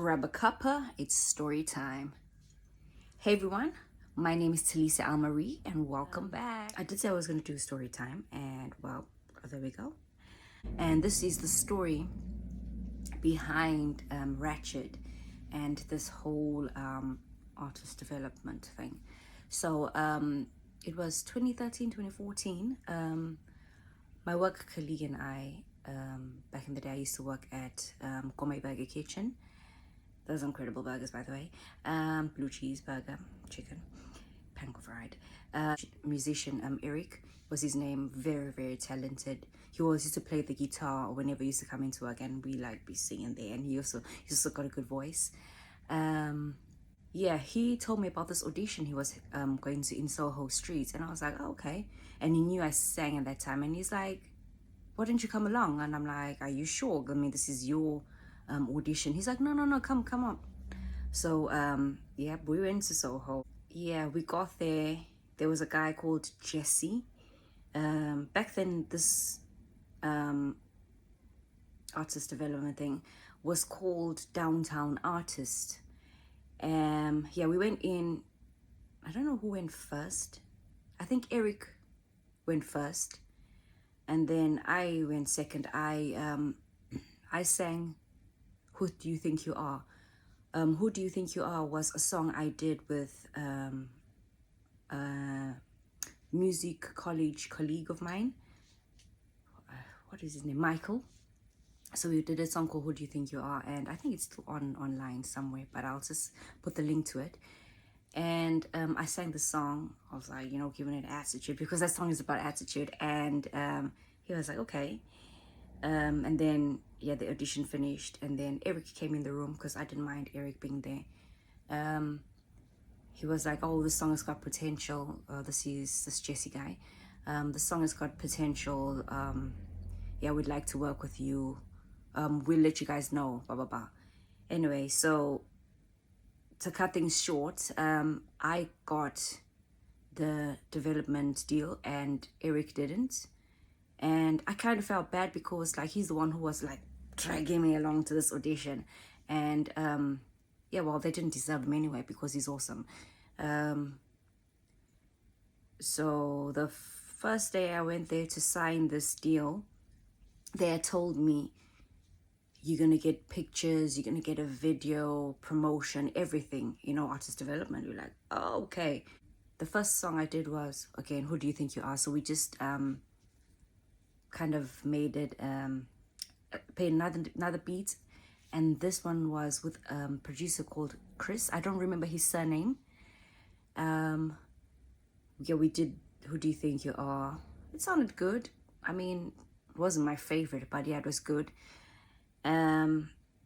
Grab a cuppa, it's story time. Hey everyone, my name is Talisa L'Marie and welcome back. I did say I was going to do story time and well, there we go. And this is the story behind Ratchet and this whole artist development thing. So it was 2013, 2014. My work colleague and I, back in the day, I used to work at Gourmet Burger Kitchen. Those incredible burgers, by the way. Blue cheese burger, chicken, panko fried. Musician Eric was his name. Very, very talented. He always used to play the guitar whenever he used to come into work, and we like be singing there. And he's also got a good voice. Yeah, he told me about this audition he was going to in Soho Street, and I was like, oh, okay. And he knew I sang at that time, and he's like, why don't you come along? And I'm like, are you sure? I mean, this is your audition. He's like, no, come on. So yeah, we went to Soho. Yeah, we got there. There was a guy called Jesse. Back then, this artist development thing was called Downtown Artist. Yeah, we went in. I don't know who went first. I think Eric went first, and then I went second. I sang "Who Do You Think You Are." "Who Do You Think You Are" was a song I did with a music college colleague of mine. What is his name? Michael. So we did a song called "Who Do You Think You Are," and I think it's still online somewhere, but I'll just put the link to it. And I sang the song. I was like, giving it attitude, because that song is about attitude. And he was like, okay. And then, yeah, the audition finished, and then Eric came in the room, because I didn't mind Eric being there. He was like, oh, this song has got potential. This Jesse guy. The song has got potential. Yeah, we'd like to work with you. We'll let you guys know, blah, blah, blah. Anyway, so to cut things short, I got the development deal and Eric didn't. And I kind of felt bad, because like he's the one who was like dragging me along to this audition. And yeah, well, they didn't deserve him anyway, because he's awesome. So the first day I went there to sign this deal, they had told me, you're going to get pictures, you're going to get a video, promotion, everything, artist development. You're like, oh, okay. The first song I did was, again, "Who Do You Think You Are?" So we just kind of made it, played another beat. And this one was with a producer called Chris. I don't remember his surname. Yeah, we did "Who Do You Think You Are?" It sounded good. I mean, it wasn't my favorite, but yeah, it was good.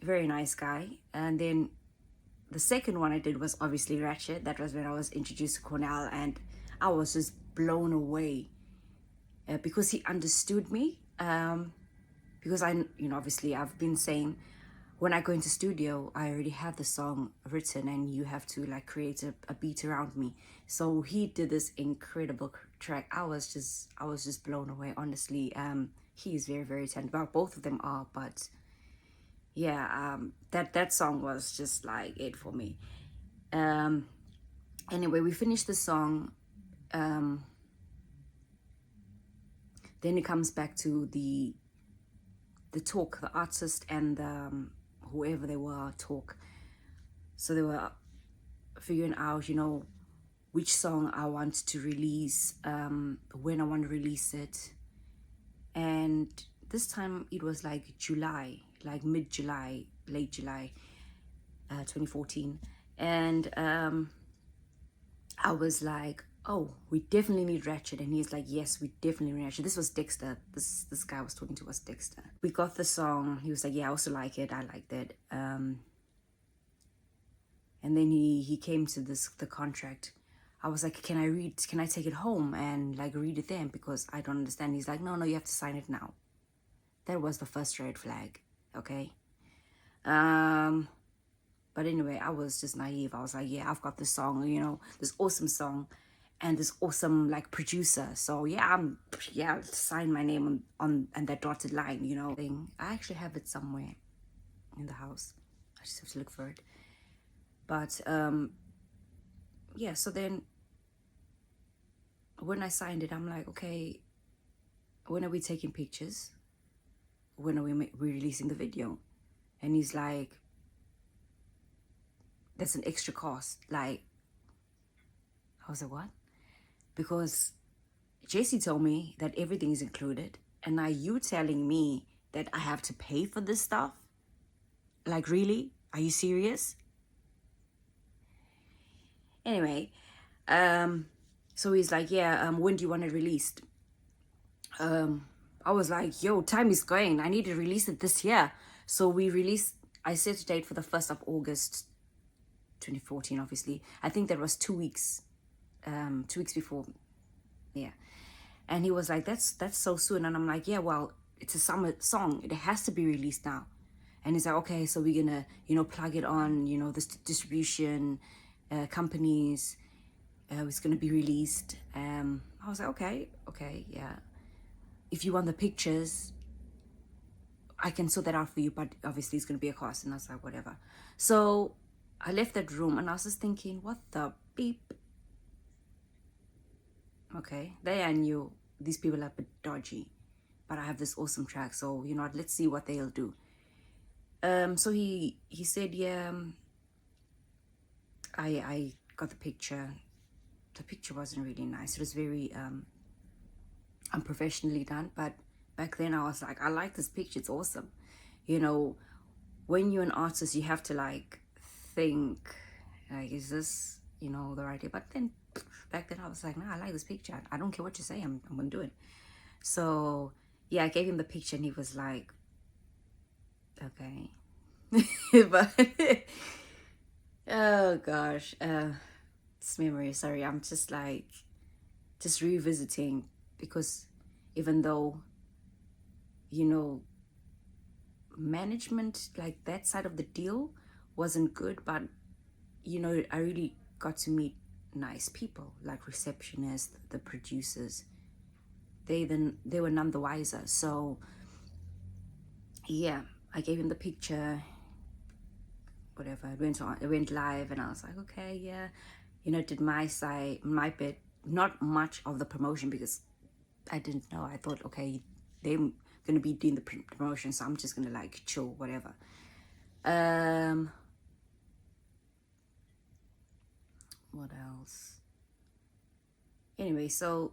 Very nice guy. And then the second one I did was obviously Ratchet. That was when I was introduced to Cornell, and I was just blown away because he understood me. Because obviously I've been saying, when I go into studio, I already have the song written, and you have to like create a beat around me. So he did this incredible track. I was just blown away, honestly. He is very, very talented. Well, both of them are, but yeah, that song was just like it for me. Anyway, we finished the song. Then it comes back to the talk, the artist and whoever they were talk. So they were figuring out, which song I want to release, when I want to release it. And this time it was like July, like mid-July, late July, 2014. And I was like, oh, we definitely need Ratchet. And he's like, yes, we definitely need Ratchet. This was Dexter. This guy I was talking to was Dexter. We got the song. He was like, yeah, I also like it. I liked it. And then he came to the contract. I was like, can I take it home and like read it then? Because I don't understand. He's like, no, you have to sign it now. That was the first red flag. Okay. But anyway, I was just naive. I was like, yeah, I've got this song, this awesome song and this awesome like producer. So yeah, I'll sign my name on that dotted line, thing. I actually have it somewhere in the house. I just have to look for it. But yeah, so then when I signed it, I'm like, okay, when are we taking pictures? When are we releasing the video? And he's like, that's an extra cost. Like, I was like, what? Because JC told me that everything is included, and now you telling me that I have to pay for this stuff? Like, really? Are you serious? Anyway, so he's like, yeah, when do you want it released? I was like, yo, time is going. I need to release it this year. So I set a date for the 1st of August, 2014, obviously. I think that was 2 weeks, 2 weeks before. Yeah. And he was like, that's so soon. And I'm like, yeah, well, it's a summer song. It has to be released now. And he's like, okay, so we're going to, plug it on, the distribution companies. It's going to be released. I was like, okay, yeah. If you want the pictures, I can sort that out for you, but obviously it's going to be a cost. And I was like, whatever. So I left that room and I was just thinking, what the beep? Okay, there I knew these people are a bit dodgy, but I have this awesome track, so you know what, let's see what they'll do. So he said, yeah, I got the picture. The picture wasn't really nice. It was very unprofessionally done, but back then I was like, I like this picture, it's awesome. When you're an artist, you have to like think, like, is this, the right idea? But then back then I was like, nah, I like this picture. I don't care what you say, I'm gonna do it. So yeah, I gave him the picture and he was like, okay. But oh gosh, it's memory. Sorry, I'm just like revisiting, because even though management, like that side of the deal wasn't good, but I really got to meet nice people, like receptionists, the producers. They were none the wiser. So yeah, I gave him the picture, whatever. It went live, and I was like, okay, yeah, did my side, my bit. Not much of the promotion because I didn't know. I thought, okay, they're gonna be doing the promotion, so I'm just gonna like chill, whatever. What else? Anyway, so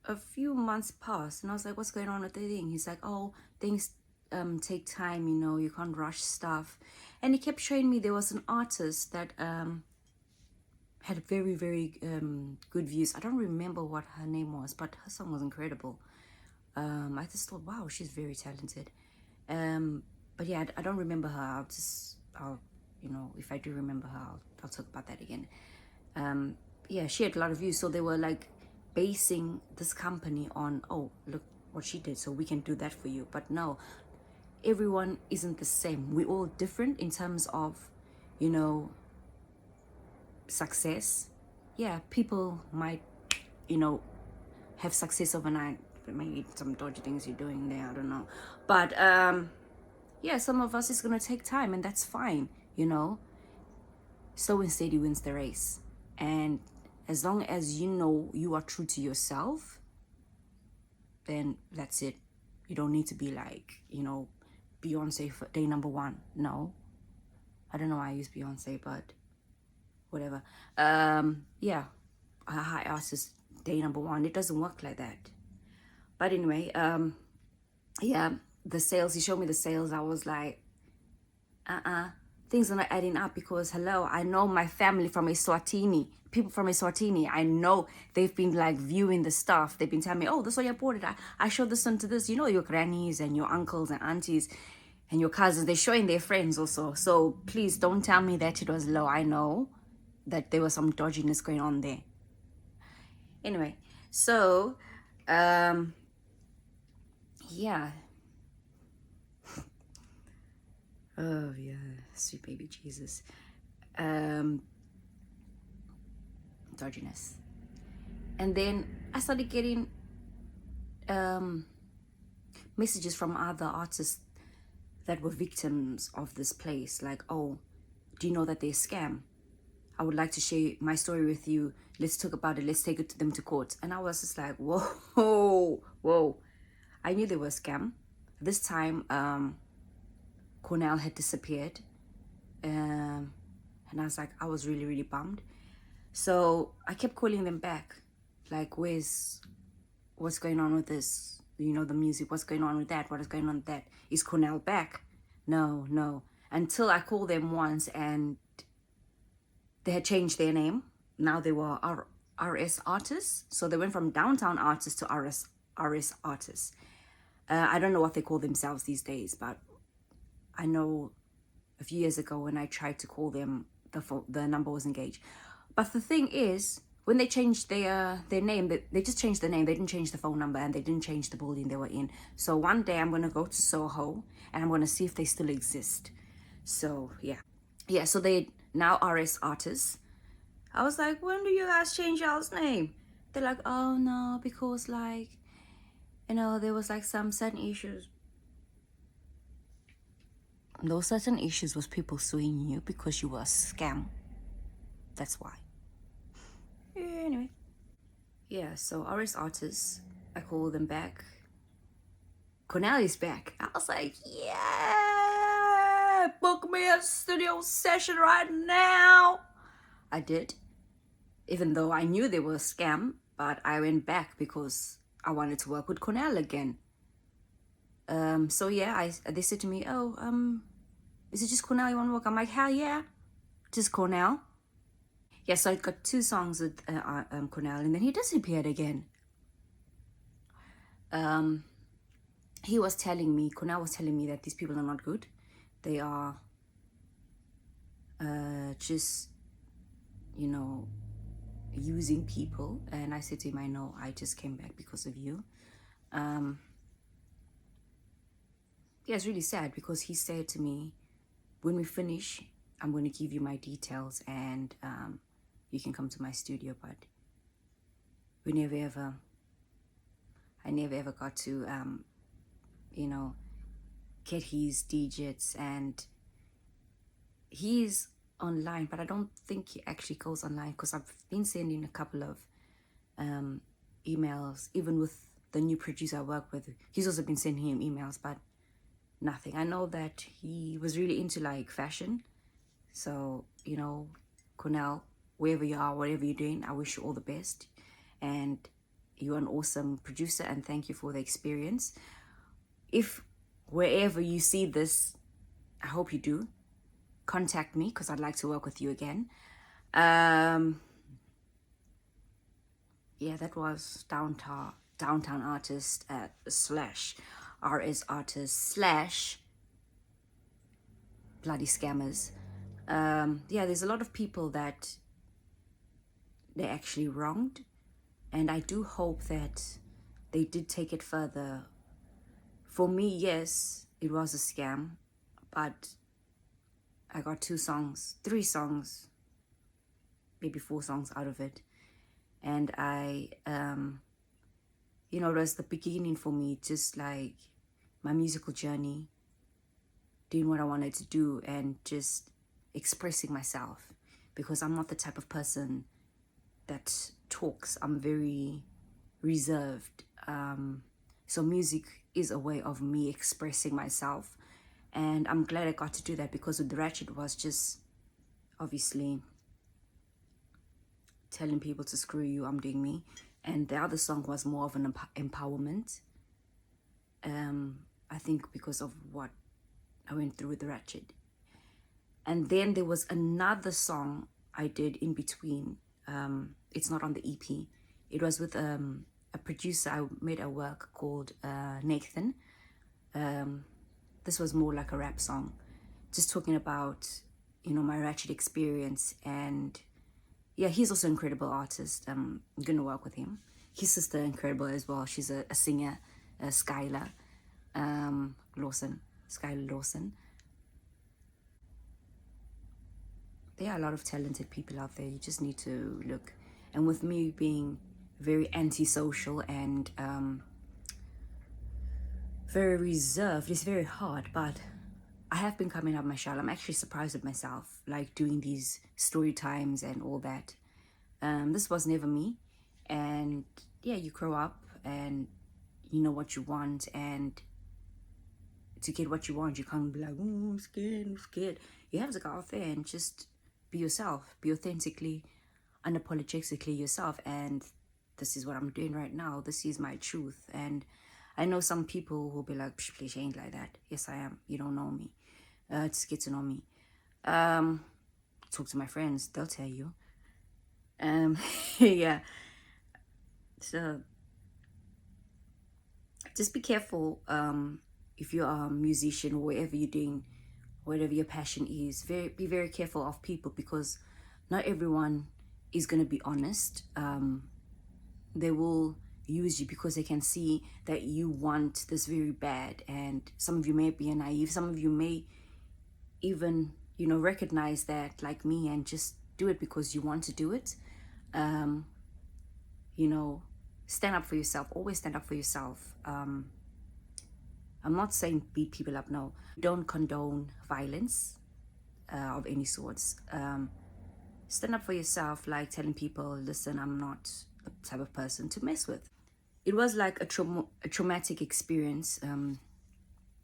a few months passed and I was like, what's going on with the thing? He's like, oh, things take time, you can't rush stuff. And he kept showing me there was an artist that had very, very good views. I don't remember what her name was, but her song was incredible. I just thought, wow, she's very talented. But yeah, I don't remember her. I'll if I do remember her, I'll talk about that again. Yeah, she had a lot of views, so they were like basing this company on, oh, look what she did, so we can do that for you. But no, everyone isn't the same. We're all different in terms of success. Yeah, people might have success overnight, but maybe some dodgy things you're doing there, I don't know. But yeah, some of us, it's gonna take time, and that's fine. So instead he wins the race. And as long as you are true to yourself, then that's it. You don't need to be like Beyonce for day number one. No, I don't know why I use Beyonce, but whatever. Yeah, a high artist day number one. It doesn't work like that. But anyway, yeah, the sales, he showed me the sales. I was like, things are not adding up, because hello, I know my family from Eswatini, people from Eswatini, I know they've been like viewing the stuff. They've been telling me, oh, this is why I bought it. I showed this one to this, your grannies and your uncles and aunties and your cousins, they're showing their friends also. So please don't tell me that it was low. I know that there was some dodginess going on there. Anyway, so yeah. Oh yeah, sweet baby Jesus. Dodginess. And then I started getting messages from other artists that were victims of this place. Like, oh, do you know that they're a scam? I would like to share my story with you. Let's talk about it. Let's take it to them to court. And I was just like, whoa, whoa. I knew they were a scam. This time, Cornell had disappeared. And I was like, I was really, really bummed. So I kept calling them back. Like, what's going on with this? You know, the music, what's going on with that? What is going on with that? Is Cornell back? No, no. Until I called them once and they had changed their name. Now they were RS artists. So they went from downtown artists to RS artists. I don't know what they call themselves these days, but I know a few years ago when I tried to call them, the number was engaged. But the thing is, when they changed their name, they just changed the name. They didn't change the phone number and they didn't change the building they were in. So one day I'm going to go to Soho and I'm going to see if they still exist. So yeah. Yeah, so they now RS artists. I was like, when do you guys change y'all's name? They're like, oh no, because like, you know, there was like some certain issues. Those certain issues was people suing you because you were a scam. That's why. Anyway. Yeah, so RS artists, I call them back. Cornell is back. I was like, yeah, book me a studio session right now. I did. Even though I knew they were a scam, but I went back because I wanted to work with Cornell again. So yeah, they said to me, oh, is it just Cornell you want to work? I'm like, hell yeah, just Cornell. Yeah, so I got 2 songs with Cornell, and then he disappeared again. Cornell was telling me that these people are not good. They are just, you know, using people. And I said to him, I know, I just came back because of you. Yeah, it's really sad because he said to me, when we finish, I'm going to give you my details and you can come to my studio. But I never ever got to, you know, get his digits. And he's online, but I don't think he actually goes online because I've been sending a couple of emails, even with the new producer I work with. He's also been sending him emails, but nothing. I know that he was really into like fashion. So, you know, Cornell, wherever you are, whatever you're doing, I wish you all the best. And you're an awesome producer and thank you for the experience. If wherever you see this, I hope you do, contact me because I'd like to work with you again. Yeah, that was downtown artist slash RS artist slash bloody scammers. Yeah, there's a lot of people that they actually wronged, and I do hope that they did take it further. For me, yes, it was a scam, but I got 3 songs, maybe 4 songs out of it. And I, you know, it was the beginning for me, just like my musical journey, doing what I wanted to do and just expressing myself, because I'm not the type of person that talks. I'm very reserved. So music is a way of me expressing myself. And I'm glad I got to do that, because with the Ratchet was just obviously telling people to screw you, I'm doing me. And the other song was more of an empowerment. I think because of what I went through with the Ratchet. And then there was another song I did in between. It's not on the EP. It was with a producer I made a work called Nathan. This was more like a rap song, just talking about, you know, my Ratchet experience. And yeah, he's also an incredible artist. I'm gonna work with him. His sister incredible as well. She's a singer, Skylar Lawson. There are a lot of talented people out there. You just need to look. And with me being very antisocial and very reserved, it's very hard. But I have been coming out of my shell. I'm actually surprised at myself, like doing these story times and all that. This was never me. And yeah, you grow up and you know what you want, and to get what you want, you can't be like, oh, I'm scared, I'm scared. You have to go out there and just be yourself, be authentically, unapologetically yourself. And this is what I'm doing right now. This is my truth. And I know some people will be like, please, ain't like that. Yes, I am. You don't know me. Just get to know me. Talk to my friends. They'll tell you. Yeah. So just be careful. If you are a musician or whatever you're doing, whatever your passion is, be very careful of people, because not everyone is going to be honest. They will use you because they can see that you want this very bad, and some of you may be naive, some of you may even, you know, recognize that, like me, and just do it because you want to do it. You know, stand up for yourself. Always stand up for yourself. I'm not saying beat people up, no. Don't condone violence of any sorts. Stand up for yourself, like telling people, listen, I'm not the type of person to mess with. It was like a traumatic experience,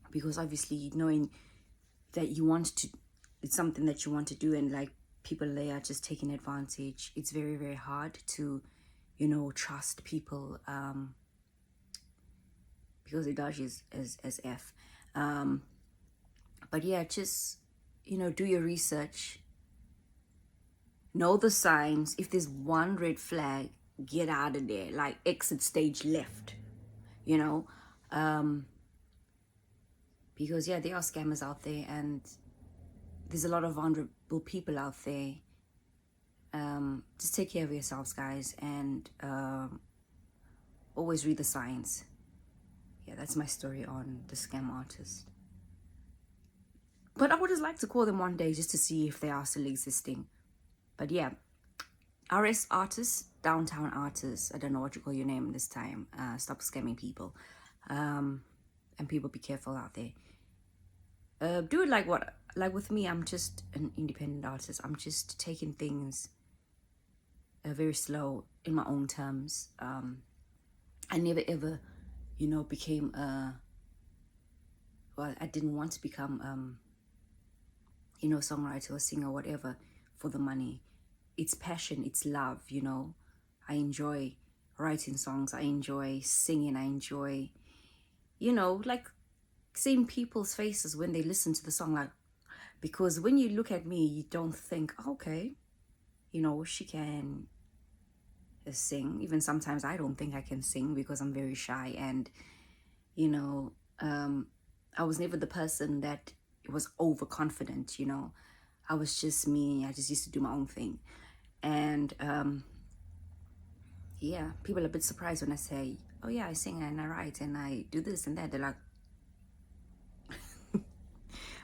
because obviously knowing that you want to, it's something that you want to do, and like people there are just taking advantage. It's very, very hard to, you know, trust people, because it dodges as F. But yeah, just, you know, do your research. Know the signs. If there's one red flag, get out of there. Like exit stage left, you know. Because yeah, there are scammers out there, and there's a lot of vulnerable people out there. Just take care of yourselves, guys, and always read the signs. Yeah, that's my story on the scam artist. But I would just like to call them one day just to see if they are still existing. But yeah, RS artists, downtown artists, I don't know what you call your name this time. Stop scamming people. And people, be careful out there. Do it like with me, I'm just an independent artist. I'm just taking things very slow in my own terms. I never ever, you know, became well, I didn't want to become you know, songwriter or singer or whatever for the money. It's passion, it's love, you know. I enjoy writing songs, I enjoy singing, I enjoy, you know, like seeing people's faces when they listen to the song, like, because when you look at me, you don't think, okay, you know, she can sing. Even sometimes I don't think I can sing because I'm very shy, and, you know, I was never the person that was overconfident, you know. I was just me. I just used to do my own thing. And yeah, people are a bit surprised when I say, oh yeah, I sing and I write and I do this and that. They're like,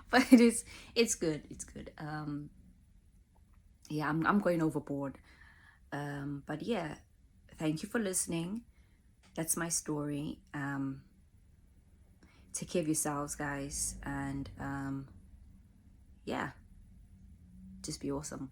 but it's good. It's good. Yeah, I'm going overboard. But yeah, thank you for listening. That's my story. Take care of yourselves, guys, and yeah, just be awesome.